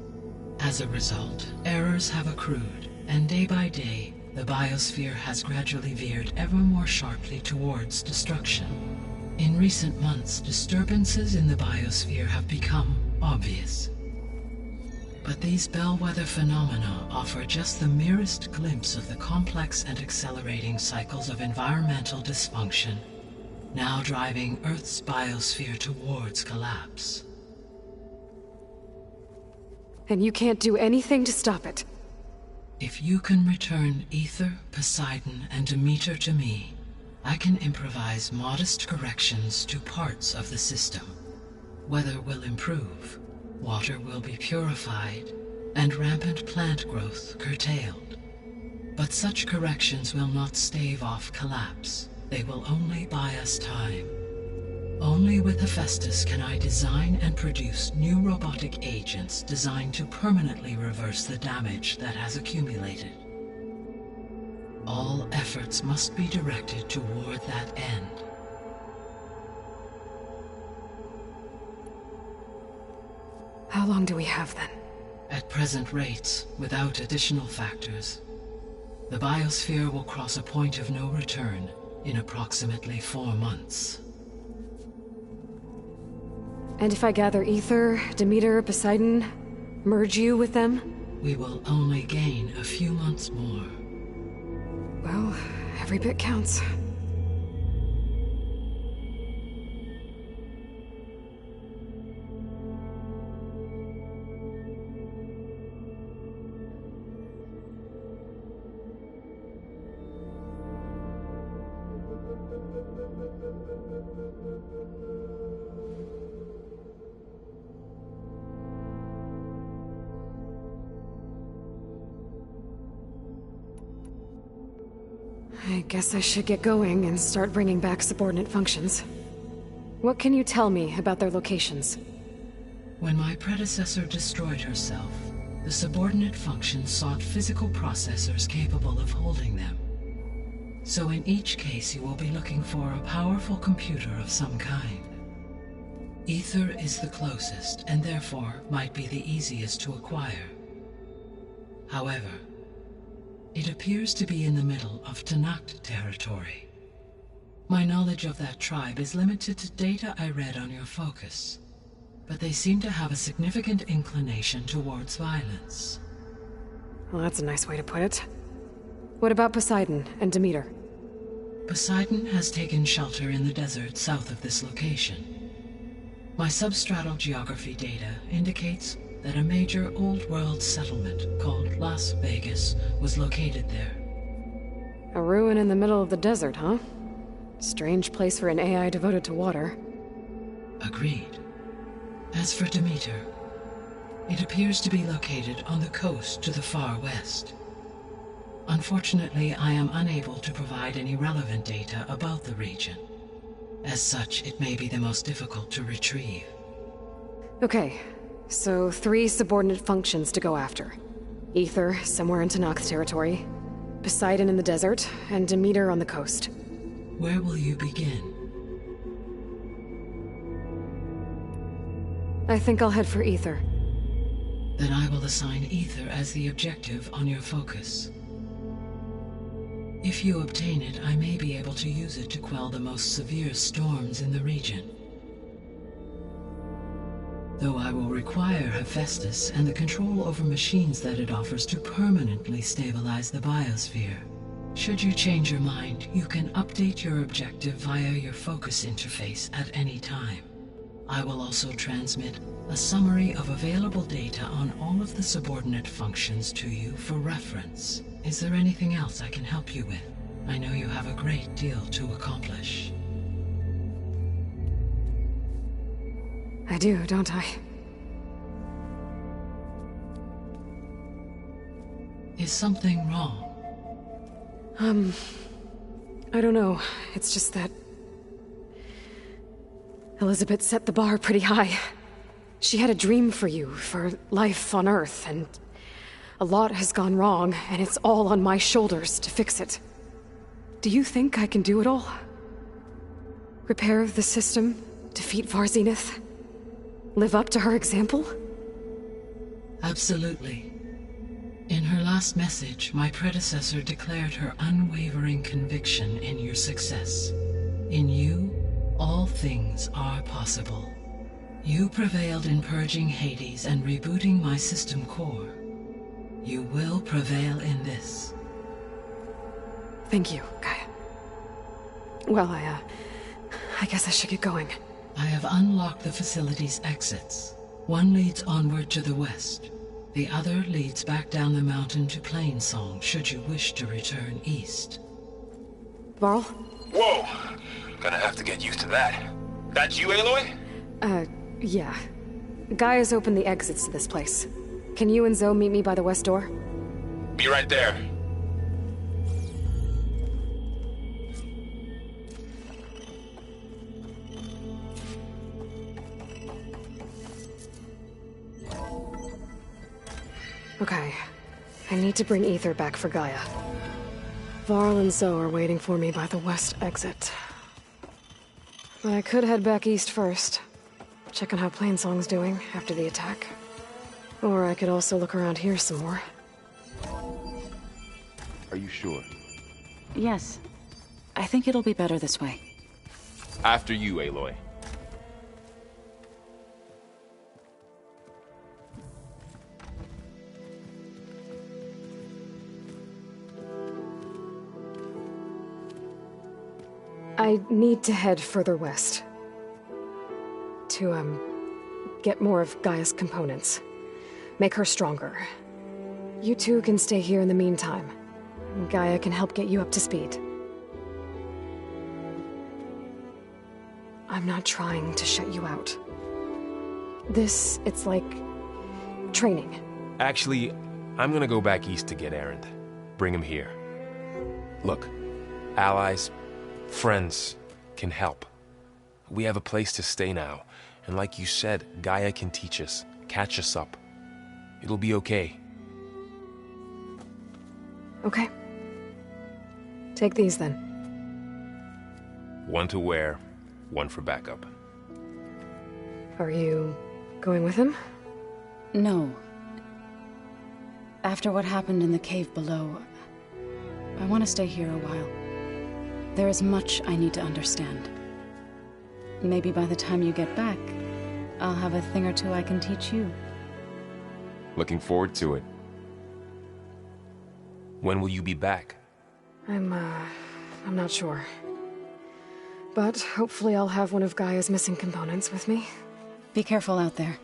As a result, errors have accrued, and day by day, the biosphere has gradually veered ever more sharply towards destruction. In recent months, disturbances in the biosphere have become obvious. But these bellwether phenomena offer just the merest glimpse of the complex and accelerating cycles of environmental dysfunction, now driving Earth's biosphere towards collapse. And you can't do anything to stop it? If you can return Ether, Poseidon, and Demeter to me, I can improvise modest corrections to parts of the system. Weather will improve. Water will be purified, and rampant plant growth curtailed. But such corrections will not stave off collapse. They will only buy us time. Only with Hephaestus can I design and produce new robotic agents designed to permanently reverse the damage that has accumulated. All efforts must be directed toward that end. How long do we have then? At present rates, without additional factors, the biosphere will cross a point of no return in approximately 4 months. And if I gather Ether, Demeter, Poseidon, merge you with them? We will only gain a few months more. Well, every bit counts. I guess I should get going and start bringing back subordinate functions. What can you tell me about their locations? When my predecessor destroyed herself, the subordinate functions sought physical processors capable of holding them. So in each case you will be looking for a powerful computer of some kind. Ether is the closest, and therefore might be the easiest to acquire. However, it appears to be in the middle of Tanakh territory. My knowledge of that tribe is limited to data I read on your focus, but they seem to have a significant inclination towards violence. Well, that's a nice way to put it. What about Poseidon and Demeter? Poseidon has taken shelter in the desert south of this location. My substratal geography data indicates that a major old-world settlement called Las Vegas was located there. A ruin in the middle of the desert, huh? Strange place for an AI devoted to water. Agreed. As for Demeter, It appears to be located on the coast to the far west. Unfortunately, I am unable to provide any relevant data about the region. As such, it may be the most difficult to retrieve. Okay, so 3 subordinate functions to go after. Aether, somewhere in Tenakth territory, Poseidon in the desert, and Demeter on the coast. Where will you begin? I think I'll head for Aether. Then I will assign Aether as the objective on your focus. If you obtain it, I may be able to use it to quell the most severe storms in the region. Though I will require Hephaestus and the control over machines that it offers to permanently stabilize the biosphere. Should you change your mind, you can update your objective via your focus interface at any time. I will also transmit a summary of available data on all of the subordinate functions to you for reference. Is there anything else I can help you with? I know you have a great deal to accomplish. I do, don't I? Is something wrong? I don't know. It's just that Elizabeth set the bar pretty high. She had a dream for you, for life on Earth, and a lot has gone wrong, and it's all on my shoulders to fix it. Do you think I can do it all? Repair the system, defeat Varzenith, live up to her example? Absolutely. In her last message, my predecessor declared her unwavering conviction in your success. In you, all things are possible. You prevailed in purging Hades and rebooting my system core. You will prevail in this. Thank you, Gaia. Well, I guess I should get going. I have unlocked the facility's exits. One leads onward to the west. The other leads back down the mountain to Plainsong, should you wish to return east. Varl? Whoa! Gonna have to get used to that. That's you, Aloy? Yeah. Gaia's opened the exits to this place. Can you and Zoe meet me by the west door? Be right there. Okay. I need to bring Aether back for Gaia. Varl and Zoe are waiting for me by the west exit. I could head back east first. Check on how Plainsong's doing after the attack. Or I could also look around here some more. Are you sure? Yes. I think it'll be better this way. After you, Aloy. I need to head further west. To, get more of Gaia's components. Make her stronger. You two can stay here in the meantime. Gaia can help get you up to speed. I'm not trying to shut you out. It's like training. Actually, I'm gonna go back east to get Erend. Bring him here. Look, allies, friends can help. We have a place to stay now, and like you said, Gaia can teach us, catch us up. It'll be okay. Okay. Take these then. One to wear, one for backup. Are you going with him? No. After what happened in the cave below, I want to stay here a while. There is much I need to understand. Maybe by the time you get back, I'll have a thing or two I can teach you. Looking forward to it. When will you be back? I'm not sure. But hopefully I'll have one of Gaia's missing components with me. Be careful out there.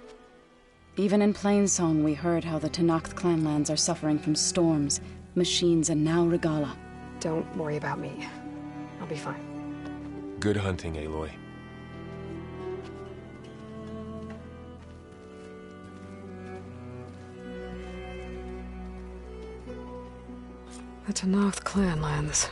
Even in Plainsong, we heard how the Tenakth clanlands are suffering from storms, machines, and now Regala. Don't worry about me. I'll be fine. Good hunting, Aloy. The Tanoth clan lands.